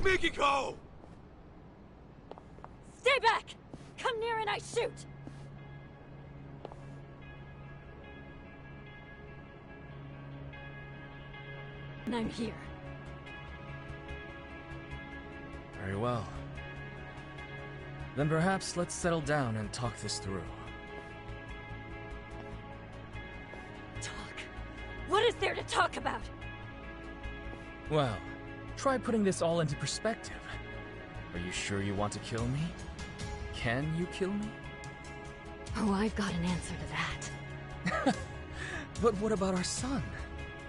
Mikiko! Stay back! Come near and I shoot! And I'm here. Very well. Then perhaps let's settle down and talk this through. Talk? What is there to talk about? Well, try putting this all into perspective. Are you sure you want to kill me? Can you kill me? Oh, I've got an answer to that. But what about our son?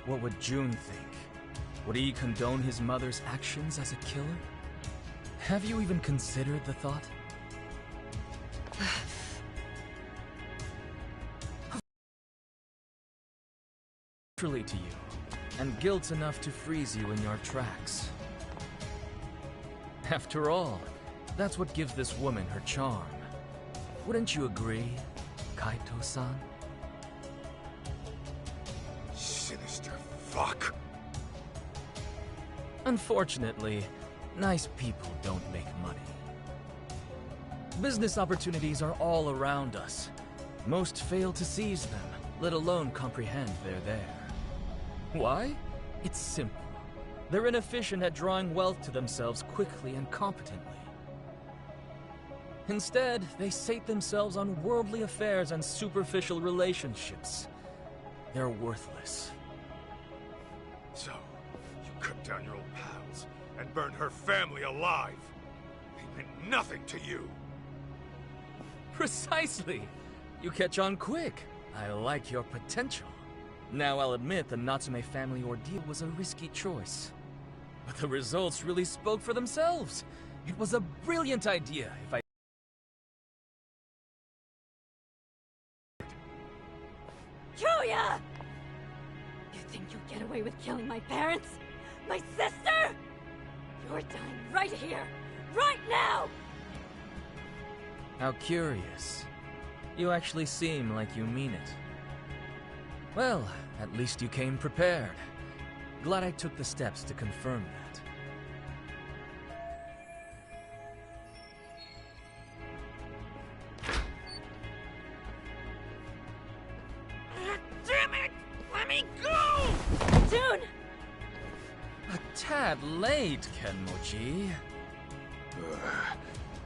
What would June think? Would he condone his mother's actions as a killer? Have you even considered the thought? Naturally to you, and guilt enough to freeze you in your tracks. After all, that's what gives this woman her charm. Wouldn't you agree, Kaito-san? Sinister fuck. Unfortunately, nice people don't make money. Business opportunities are all around us. Most fail to seize them, let alone comprehend they're there. Why? It's simple. They're inefficient at drawing wealth to themselves quickly and competently. Instead, they sate themselves on worldly affairs and superficial relationships. They're worthless. So, you cut down your old pals and burned her family alive. They meant nothing to you. Precisely! You catch on quick. I like your potential. Now I'll admit the Natsume family ordeal was a risky choice. But the results really spoke for themselves. It was a brilliant idea, if I... Julia! You think you'll get away with killing my parents? My sister? You're dying right here, right now! How curious. You actually seem like you mean it. Well, at least you came prepared. Glad I took the steps to confirm that. Damn it! Let me go! June! A tad late, Kenmochi.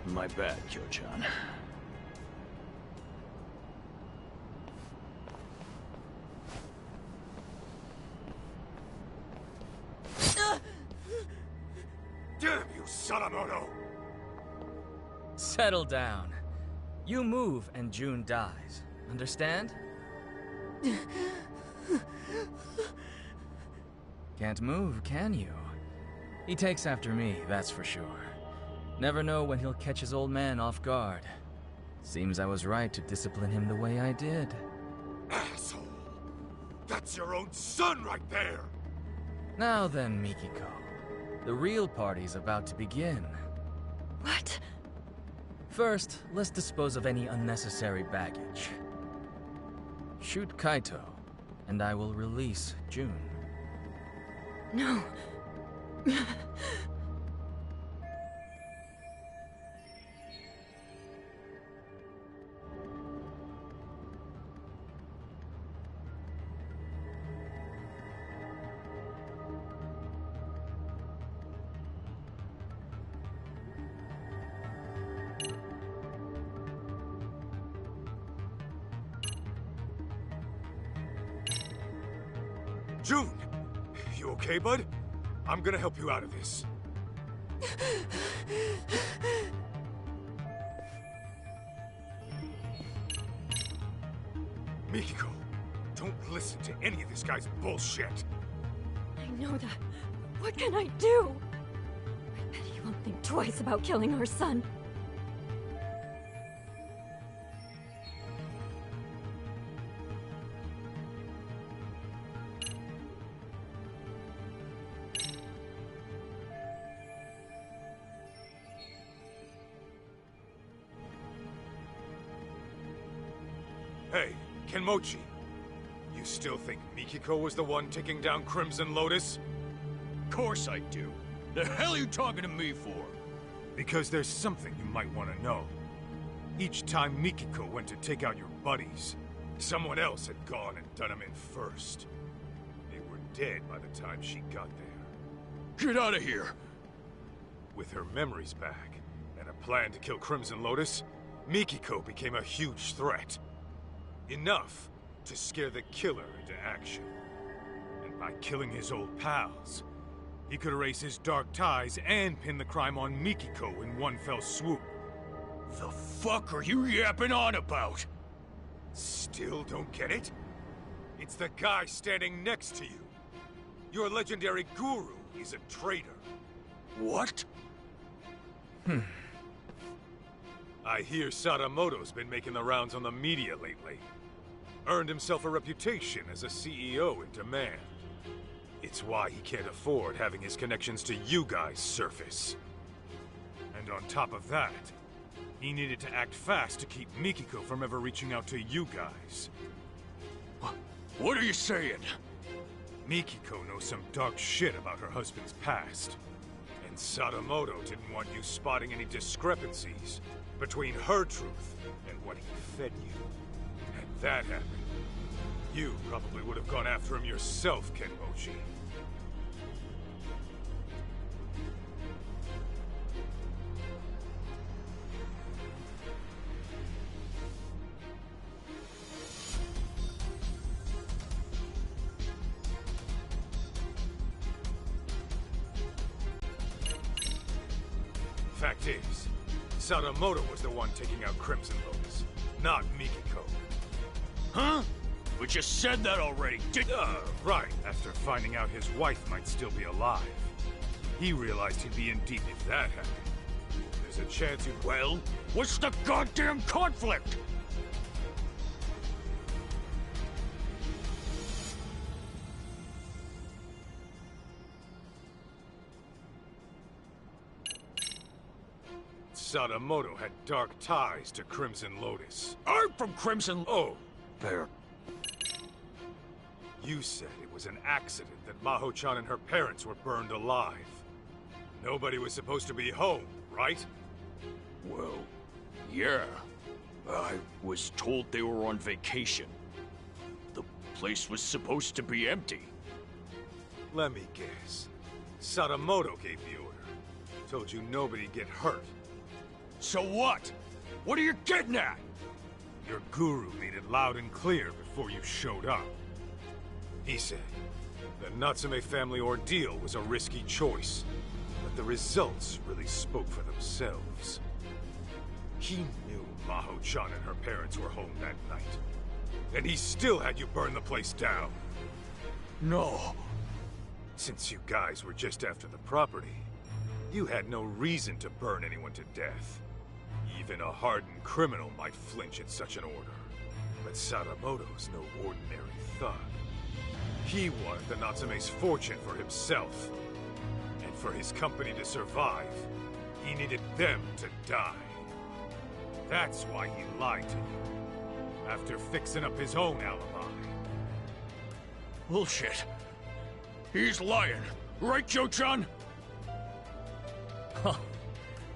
My bad, Kyo-chan. Damn you, Sadamoto! Settle down. You move and June dies. Understand? Can't move, can you? He takes after me, that's for sure. Never know when he'll catch his old man off guard. Seems I was right to discipline him the way I did. Asshole! That's your own son right there! Now then, Mikiko. The real party's about to begin. What? First, let's dispose of any unnecessary baggage. Shoot Kaito, and I will release June. No. June! You okay, bud? I'm gonna help you out of this. Mikiko, don't listen to any of this guy's bullshit. I know that. What can I do? I bet he won't think twice about killing our son. Hey, Kenmochi. You still think Mikiko was the one taking down Crimson Lotus? Of course I do. The hell are you talking to me for? Because there's something you might want to know. Each time Mikiko went to take out your buddies, someone else had gone and done him in first. They were dead by the time she got there. Get out of here! With her memories back, and a plan to kill Crimson Lotus, Mikiko became a huge threat. Enough to scare the killer into action. And by killing his old pals, he could erase his dark ties and pin the crime on Mikiko in one fell swoop. The fuck are you yapping on about? Still don't get it? It's the guy standing next to you. Your legendary guru is a traitor. What? I hear Sadamoto's been making the rounds on the media lately. Earned himself a reputation as a CEO in demand. It's why he can't afford having his connections to you guys surface. And on top of that, he needed to act fast to keep Mikiko from ever reaching out to you guys. What are you saying? Mikiko knows some dark shit about her husband's past. And Sadamoto didn't want you spotting any discrepancies between her truth and what he fed you. Had that happened, you probably would have gone after him yourself, Kenmochi. Fact is, Sadamoto was the one taking out Crimson Lotus, not Mikiko. Huh? We just said that already, Right, after finding out his wife might still be alive. He realized he'd be in deep if that happened. There's a chance he'd... Well, what's the goddamn conflict? Sadamoto had dark ties to Crimson Lotus. I'm from Crimson... Oh, There. you said it was an accident that Maho-chan and her parents were burned alive. Nobody was supposed to be home, right? Well, yeah. I was told they were on vacation. The place was supposed to be empty. Let me guess. Sadamoto gave the order. Told you nobody'd get hurt. So what? What are you getting at? Your guru made it loud and clear before you showed up. He said the Natsume family ordeal was a risky choice, but the results really spoke for themselves. He knew Maho-chan and her parents were home that night, and he still had you burn the place down. No. Since you guys were just after the property, you had no reason to burn anyone to death. Even a hardened criminal might flinch at such an order. But Sadamoto's no ordinary thug. He wanted the Natsume's fortune for himself. And for his company to survive, he needed them to die. That's why he lied to you, after fixing up his own alibi. Bullshit. He's lying. Right, Joe-chan? Huh.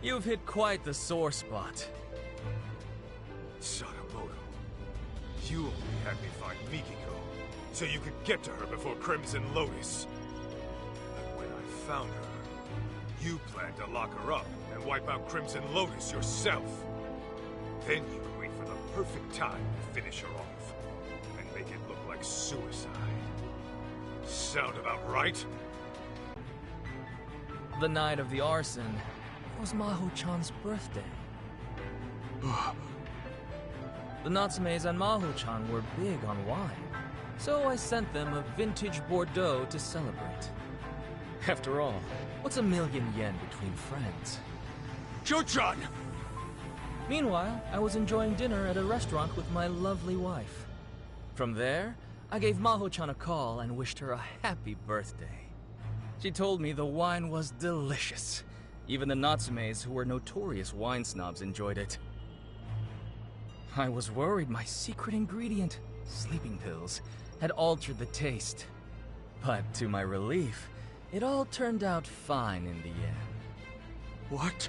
You've hit quite the sore spot. Sadamoto, you only had me find Mikiko, so you could get to her before Crimson Lotus. But when I found her, you planned to lock her up and wipe out Crimson Lotus yourself. Then you would wait for the perfect time to finish her off, and make it look like suicide. Sound about right? The night of the arson was Maho-chan's birthday. The Natsumes and Maho-chan were big on wine, so I sent them a vintage Bordeaux to celebrate. After all, what's $1,000,000 yen between friends? Joe-chan! Meanwhile, I was enjoying dinner at a restaurant with my lovely wife. From there, I gave Maho-chan a call and wished her a happy birthday. She told me the wine was delicious. Even the Natsumes, who were notorious wine snobs, enjoyed it. I was worried my secret ingredient, sleeping pills, had altered the taste. But to my relief, it all turned out fine in the end. What?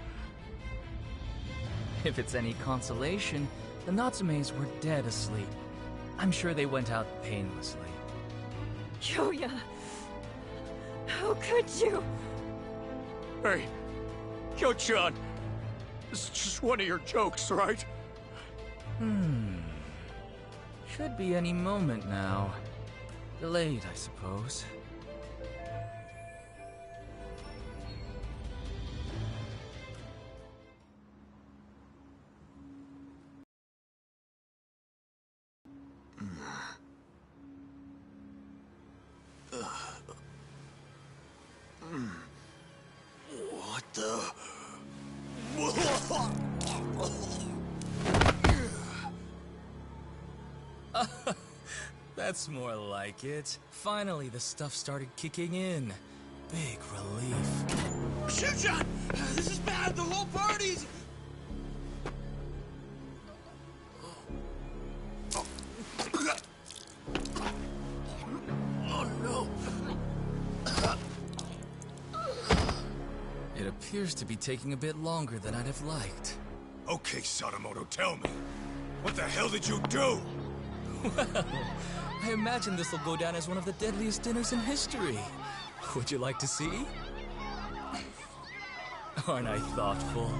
If it's any consolation, the Natsumes were dead asleep. I'm sure they went out painlessly. Kyoya! How could you? Hey, Kyo-chan! This is just one of your jokes, right? Should be any moment now. Delayed, I suppose. What the... That's more like it. Finally, the stuff started kicking in. Big relief. Shoot-chan! This is bad! The whole party's... Oh no! It appears to be taking a bit longer than I'd have liked. Okay, Sadamoto, tell me. What the hell did you do? Well, I imagine this will go down as one of the deadliest dinners in history. Would you like to see? Aren't I thoughtful?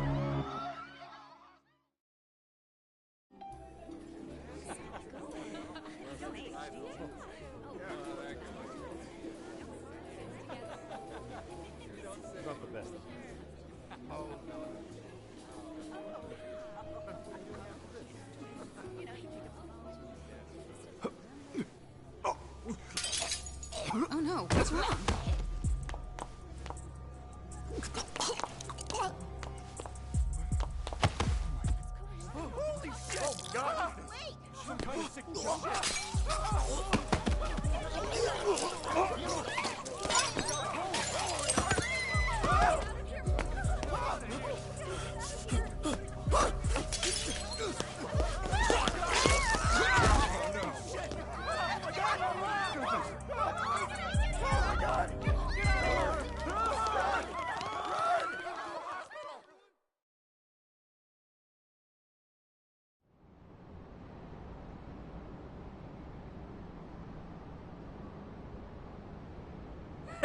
Oh no, what's wrong? Holy shit! Oh, God! Some kind of sick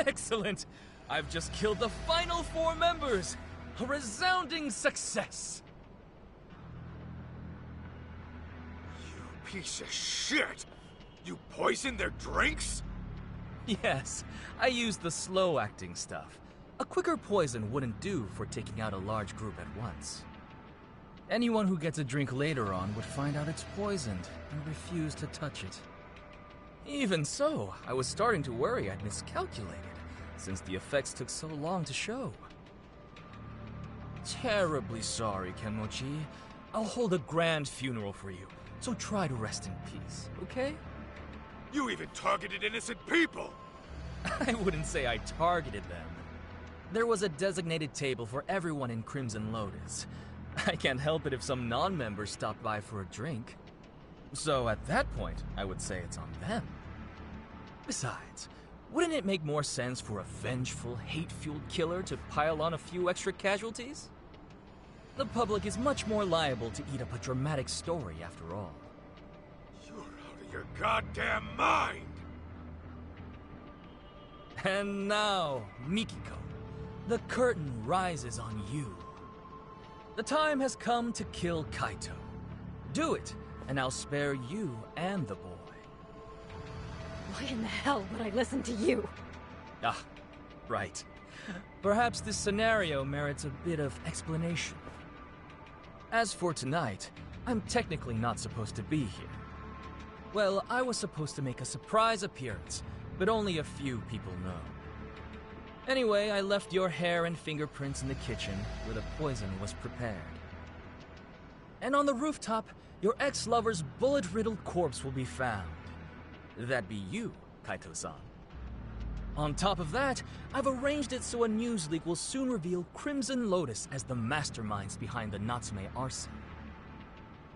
Excellent! I've just killed the final 4 members! A resounding success! You piece of shit! You poisoned their drinks? Yes, I used the slow-acting stuff. A quicker poison wouldn't do for taking out a large group at once. Anyone who gets a drink later on would find out it's poisoned and refuse to touch it. Even so, I was starting to worry I'd miscalculated, since the effects took so long to show. Terribly sorry, Kenmochi. I'll hold a grand funeral for you, so try to rest in peace, okay? You even targeted innocent people! I wouldn't say I targeted them. There was a designated table for everyone in Crimson Lotus. I can't help it if some non-members stopped by for a drink. So at that point, I would say it's on them. Besides, wouldn't it make more sense for a vengeful, hate-fueled killer to pile on a few extra casualties? The public is much more liable to eat up a dramatic story after all. You're out of your goddamn mind! And now, Mikiko, the curtain rises on you. The time has come to kill Kaito. Do it, and I'll spare you and the boy. Why in the hell would I listen to you? Ah, right. Perhaps this scenario merits a bit of explanation. As for tonight, I'm technically not supposed to be here. Well, I was supposed to make a surprise appearance, but only a few people know. Anyway, I left your hair and fingerprints in the kitchen, where the poison was prepared. And on the rooftop, your ex-lover's bullet-riddled corpse will be found. That'd be you, Kaito-san. On top of that, I've arranged it so a news leak will soon reveal Crimson Lotus as the masterminds behind the Natsume arson.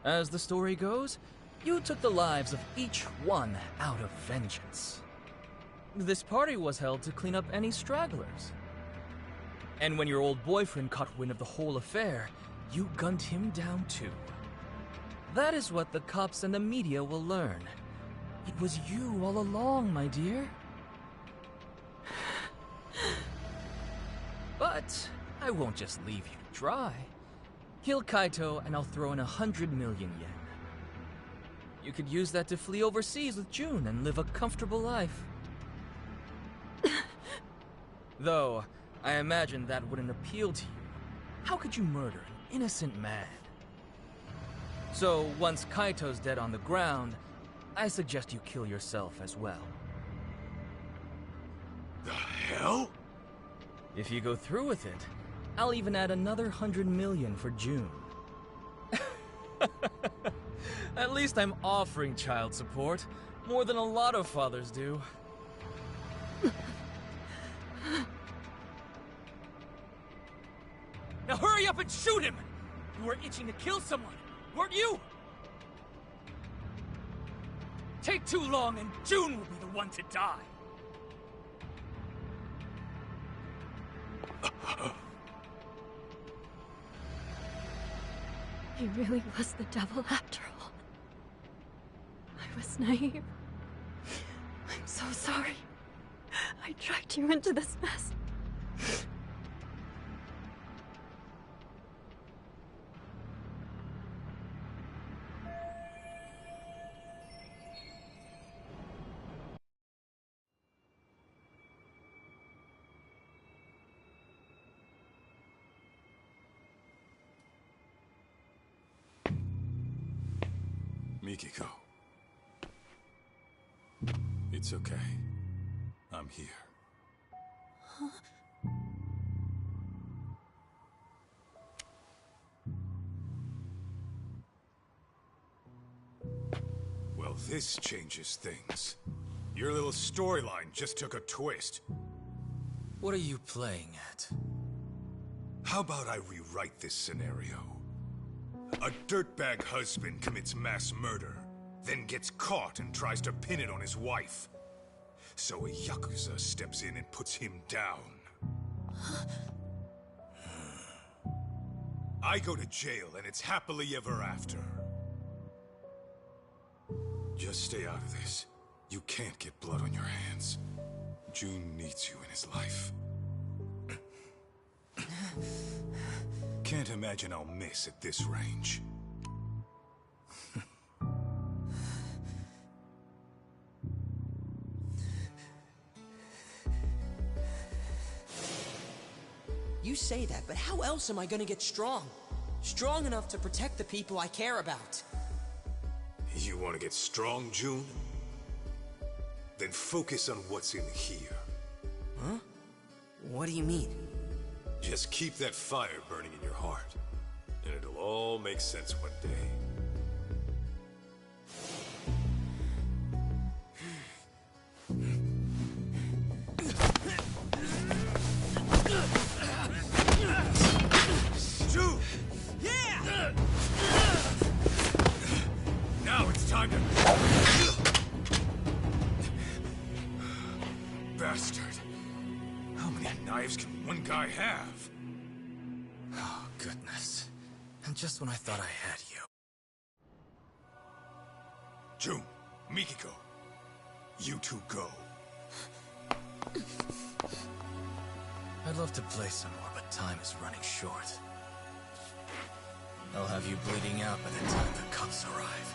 As the story goes, you took the lives of each one out of vengeance. This party was held to clean up any stragglers. And when your old boyfriend caught wind of the whole affair, you gunned him down too. That is what the cops and the media will learn. It was you all along, my dear. But I won't just leave you dry. Kill Kaito and I'll throw in 100 million yen. You could use that to flee overseas with June and live a comfortable life. Though, I imagine that wouldn't appeal to you. How could you murder an innocent man? So, once Kaito's dead on the ground, I suggest you kill yourself as well. The hell? If you go through with it, I'll even add another 100 million for June. At least I'm offering child support, more than a lot of fathers do. Now hurry up and shoot him! You were itching to kill someone, weren't you? Take too long and June will be the one to die. He really was the devil after all. I was naive. I'm so sorry. I dragged you into this mess. Mikiko. It's okay. I'm here. Huh? Well, this changes things. Your little storyline just took a twist. What are you playing at? How about I rewrite this scenario? A dirtbag husband commits mass murder, then gets caught and tries to pin it on his wife. So a Yakuza steps in and puts him down. I go to jail and it's happily ever after. Just stay out of this. You can't get blood on your hands. June needs you in his life. Can't imagine I'll miss at this range. You say that, but how else am I gonna get strong? Strong enough to protect the people I care about. You want to get strong, June? Then focus on what's in here. Huh? What do you mean? Just keep that fire burning in your heart, and it'll all make sense one day. June! Yeah! Now it's time to... Bastard. How many knives can one guy have? Oh, goodness. And just when I thought I had you. June, Mikiko, you two go. I'd love to play some more, but time is running short. I'll have you bleeding out by the time the cops arrive.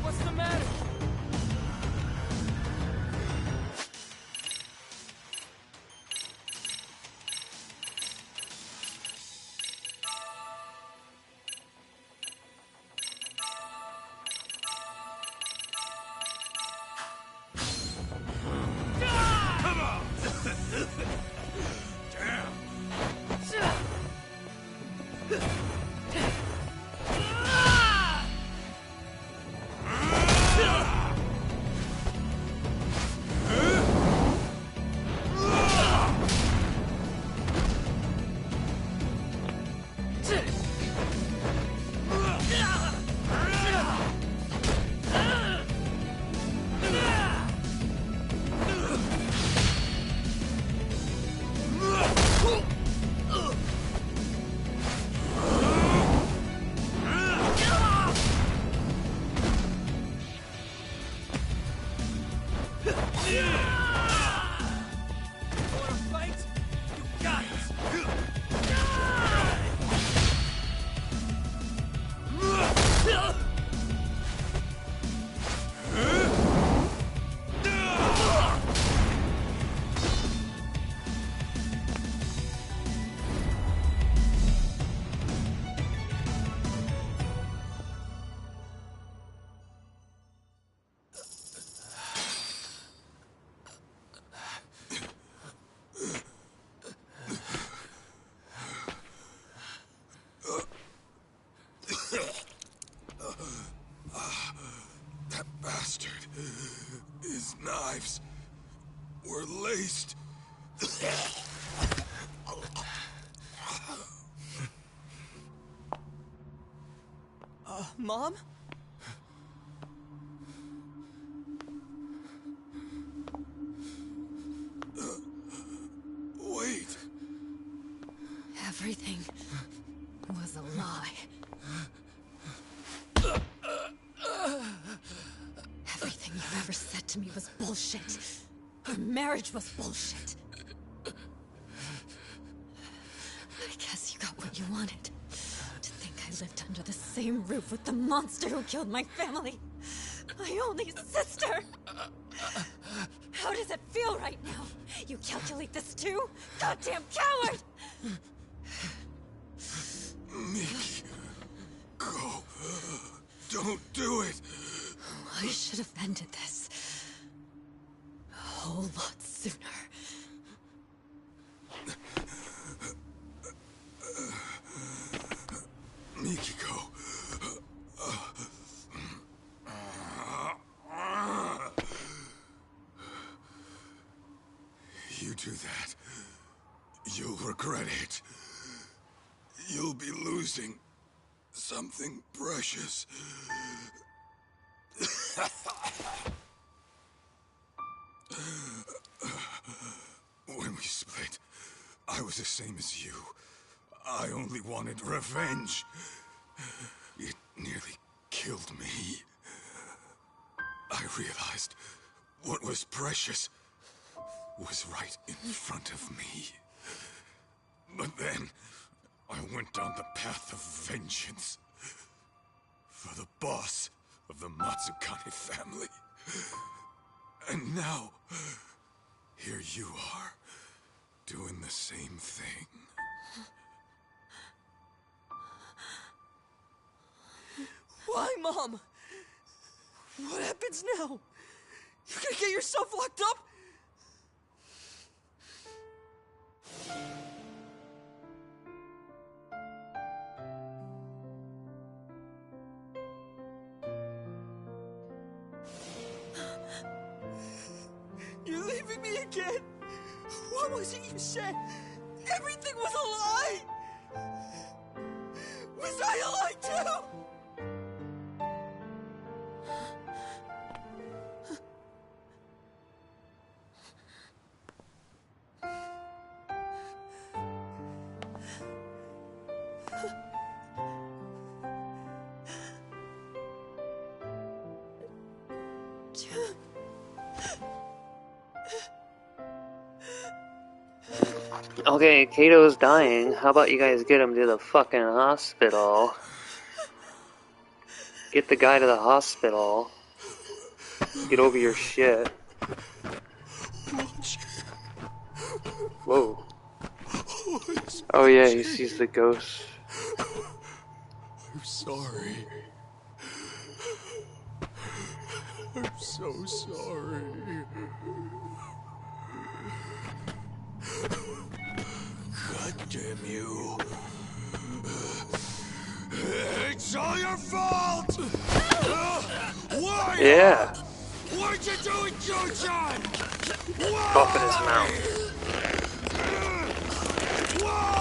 What's the matter? That bastard. His knives were laced. Mom? Wait. Everything was a lie. Everything you ever said to me was bullshit. Our marriage was bullshit. I guess you got what you wanted. To think I lived under the same roof with the monster who killed my family. My only sister! How does it feel right now? You calculate this too? Goddamn coward! Miki, go. Don't do it. I should have ended this a whole lot sooner. Mikiko. You do that, you'll regret it. You'll be losing something precious. When we split, I was the same as you. I only wanted revenge. It nearly killed me. I realized what was precious was right in front of me. But then, I went down the path of vengeance. For the boss of the Matsukane family. And now, here you are, doing the same thing. Why, Mom? What happens now? You're gonna get yourself locked up? You're leaving me again? What was it you said? Everything was a lie! Was I a lie too? Okay, Kato's dying. How about you guys get him to the fucking hospital? Get the guy to the hospital. Get over your shit. Whoa. Oh yeah, he sees the ghost. I'm sorry. I'm so sorry. God damn you. It's all your fault! Why? Yeah. What'd you do with Joe-chan? Cough in his mouth. Why?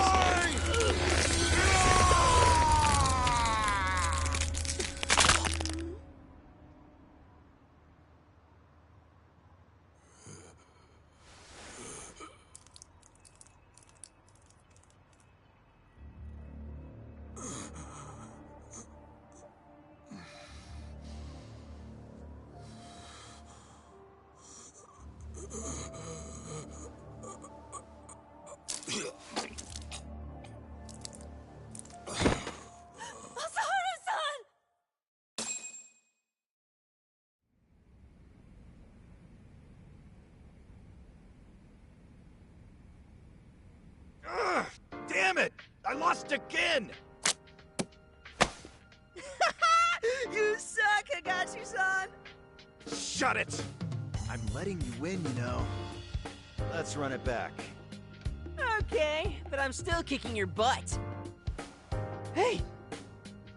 Damn it! I lost again! You suck, Higashi-san! Shut it! I'm letting you win, you know. Let's run it back. Okay, but I'm still kicking your butt. Hey!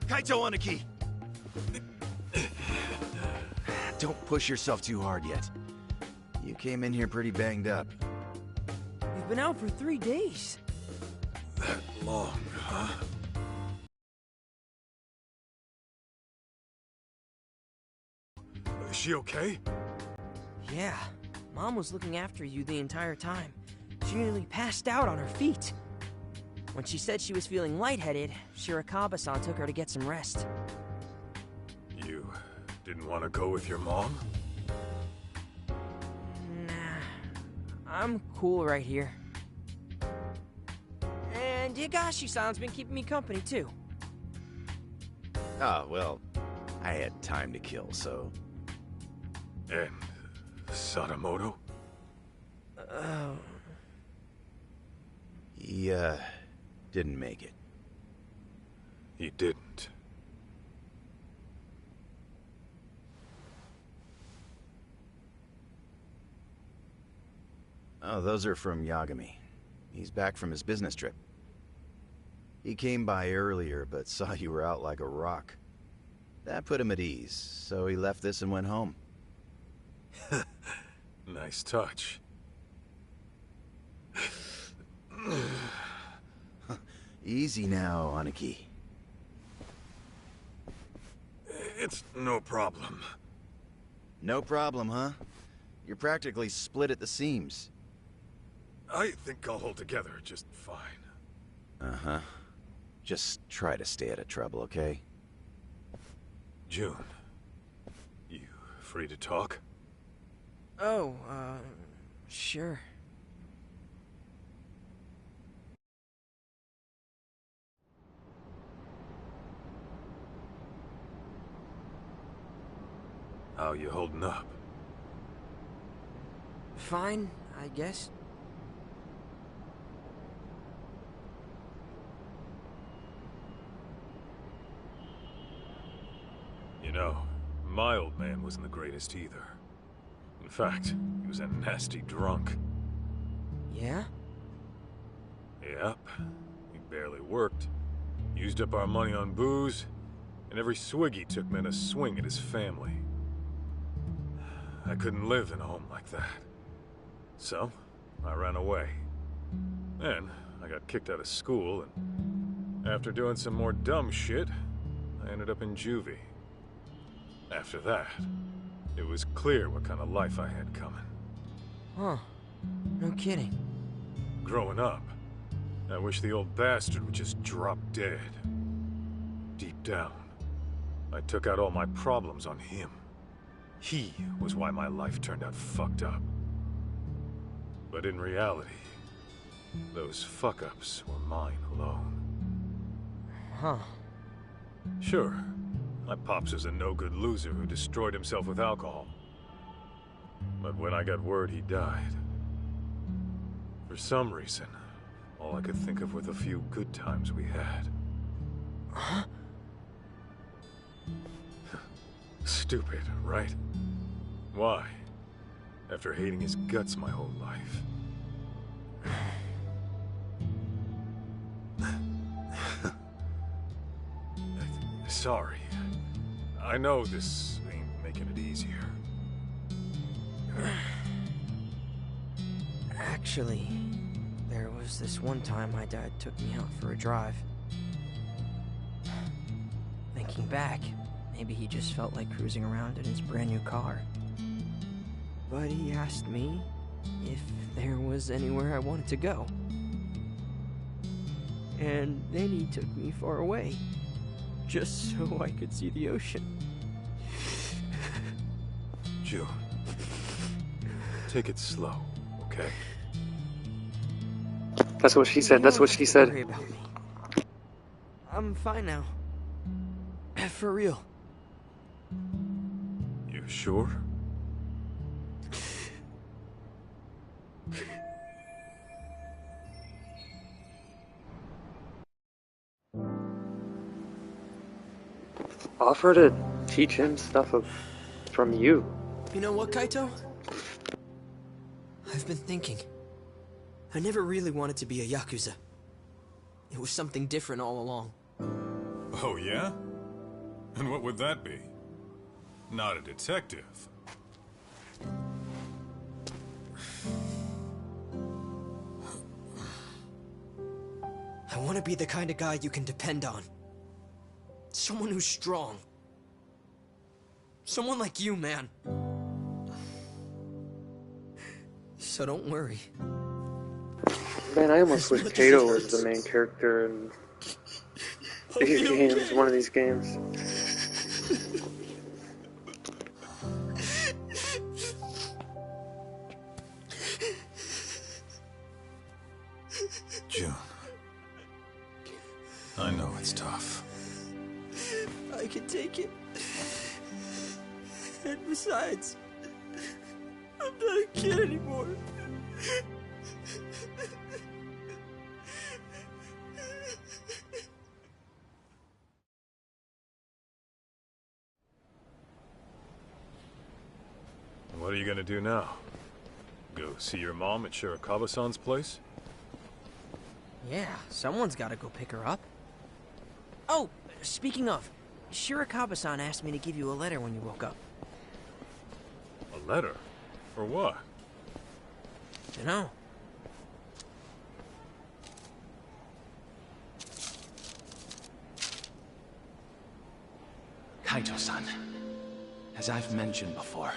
Kaito Aniki! Don't push yourself too hard yet. You came in here pretty banged up. You've been out for 3 days. That long, huh? Is she okay? Yeah, Mom was looking after you the entire time. She nearly passed out on her feet. When she said she was feeling lightheaded, Shirakawa-san took her to get some rest. You didn't want to go with your mom? Nah, I'm cool right here. And Higashi-san's been keeping me company, too. Ah, well, I had time to kill, so... And Sadamoto? He, didn't make it. He didn't. Oh, those are from Yagami. He's back from his business trip. He came by earlier, but saw you were out like a rock. That put him at ease, so he left this and went home. Nice touch. Easy now, Aniki. It's no problem. No problem, huh? You're practically split at the seams. I think I'll hold together just fine. Uh-huh. Just try to stay out of trouble, okay? June, you free to talk? Oh, sure. How you holding up? Fine, I guess. You know, my old man wasn't the greatest either. In fact, he was a nasty drunk. Yeah? Yep. He barely worked. Used up our money on booze, and every swig he took meant a swing at his family. I couldn't live in a home like that. So, I ran away. Then, I got kicked out of school, and after doing some more dumb shit, I ended up in juvie. After that, it was clear what kind of life I had coming. Huh. No kidding. Growing up, I wish the old bastard would just drop dead. Deep down, I took out all my problems on him. He was why my life turned out fucked up. But in reality, Those fuck-ups were mine alone. Huh. Sure, my pops was a no-good loser who destroyed himself with alcohol. But when I got word he died, for some reason, all I could think of were the few good times we had. Huh? Stupid, right? Why? After hating his guts my whole life. Sorry. I know this ain't making it easier. Actually, there was this one time my dad took me out for a drive. Thinking back, maybe he just felt like cruising around in his brand new car. But he asked me if there was anywhere I wanted to go. And then he took me far away, just so I could see the ocean. June, take it slow, okay? That's what she said. That's what she Don't worry said. about me. I'm fine now. For real. You sure? Offer to teach him stuff from you. You know what, Kaito? I've been thinking. I never really wanted to be a Yakuza. It was something different all along. Oh, yeah? And what would that be? Not a detective. I want to be the kind of guy you can depend on. Someone who's strong. Someone like you, man. So don't worry. Man, I almost wish Kaito was the main character in these games, one of these games. June. I know it's tough. I can take it. And besides, I'm not a kid anymore. What are you gonna do now? Go see your mom at Shirakawa-san's place? Yeah, someone's gotta go pick her up. Oh, speaking of, Shirakawa-san asked me to give you a letter when you woke up. A letter? For what? Dunno. Kaito-san, as I've mentioned before,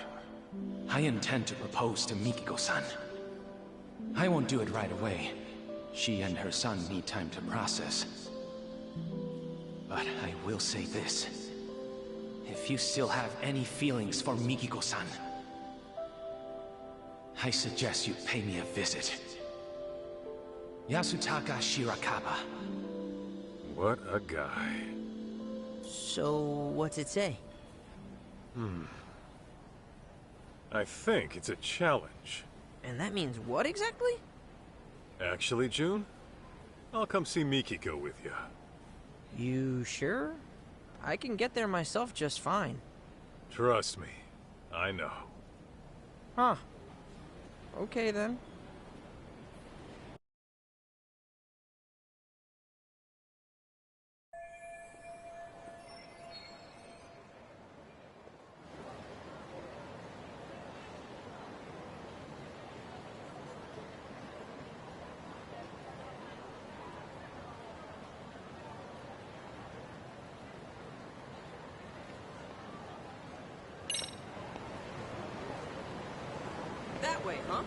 I intend to propose to Mikiko-san. I won't do it right away. She and her son need time to process. But I will say this. If you still have any feelings for Mikiko-san, I suggest you pay me a visit. Yasutaka Shirakawa. What a guy. So, what's it say? I think it's a challenge. And that means what exactly? Actually, June, I'll come see Mikiko with you. You sure? I can get there myself just fine. Trust me, I know. Huh. Okay then. That way, huh?